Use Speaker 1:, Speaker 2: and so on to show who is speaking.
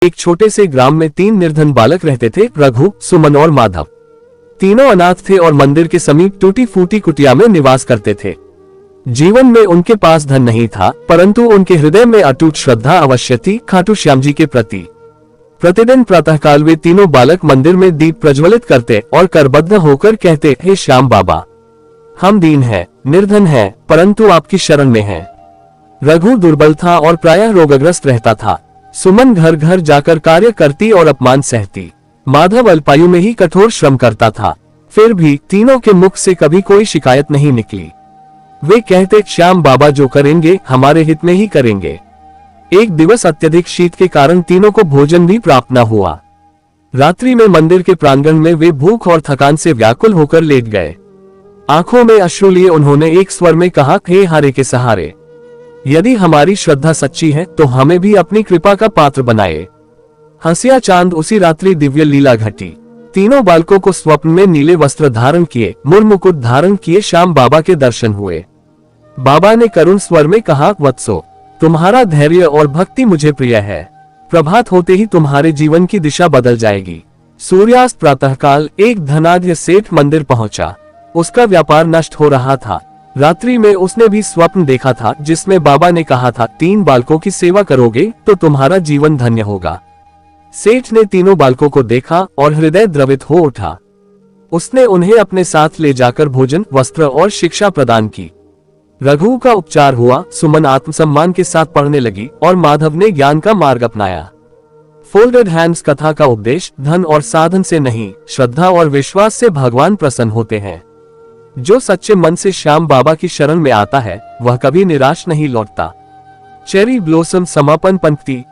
Speaker 1: एक छोटे से ग्राम में 3 निर्धन बालक रहते थे, रघु, सुमन और माधव। तीनों अनाथ थे और मंदिर के समीप टूटी फूटी कुटिया में निवास करते थे। जीवन में उनके पास धन नहीं था, परंतु उनके हृदय में अटूट श्रद्धा अवश्य थी खाटू श्याम जी के प्रति। प्रतिदिन प्रातःकाल वे तीनों बालक मंदिर में दीप प्रज्वलित करते और करबद्ध होकर कहते, हे श्याम बाबा, हम दीन हैं, निर्धन हैं, परंतु आपकी शरण में हैं। रघु दुर्बल था और प्रायः रोगग्रस्त रहता था। सुमन घर घर जाकर कार्य करती और अपमान सहती। माधव अल्पायु में ही कठोर श्रम करता था। फिर भी तीनों के मुख से कभी कोई शिकायत नहीं निकली। वे कहते, श्याम बाबा जो करेंगे हमारे हित में ही करेंगे। एक दिवस अत्यधिक शीत के कारण तीनों को भोजन भी प्राप्त न हुआ। रात्रि में मंदिर के प्रांगण में वे भूख और थकान से व्याकुल होकर लेट गए। आंखों में अश्रु लिए उन्होंने एक स्वर में कहा, हे हारे के सहारे, यदि हमारी श्रद्धा सच्ची है तो हमें भी अपनी कृपा का पात्र बनाए। हंसिया चांद उसी रात्रि दिव्य लीला घटी। तीनों बालकों को स्वप्न में नीले वस्त्र धारण किए, मुकुट धारण किए श्याम बाबा के दर्शन हुए। बाबा ने करुण स्वर में कहा, वत्सो, तुम्हारा धैर्य और भक्ति मुझे प्रिय है। प्रभात होते ही तुम्हारे जीवन की दिशा बदल जाएगी। सूर्यास्त प्रातःकाल एक धनाढ्य सेठ मंदिर पहुंचा। उसका व्यापार नष्ट हो रहा था। रात्रि में उसने भी स्वप्न देखा था जिसमें बाबा ने कहा था, 3 बालकों की सेवा करोगे तो तुम्हारा जीवन धन्य होगा। सेठ ने तीनों बालकों को देखा और हृदय द्रवित हो उठा। उसने उन्हें अपने साथ ले जाकर भोजन, वस्त्र और शिक्षा प्रदान की। रघु का उपचार हुआ, सुमन आत्मसम्मान के साथ पढ़ने लगी और माधव ने ज्ञान का मार्ग अपनाया। फोल्डेड हैंड्स कथा का उपदेश, धन और साधन से नहीं, श्रद्धा और विश्वास से भगवान प्रसन्न होते हैं। जो सच्चे मन से श्याम बाबा की शरण में आता है वह कभी निराश नहीं लौटता। चेरी ब्लॉसम समापन पंक्ति।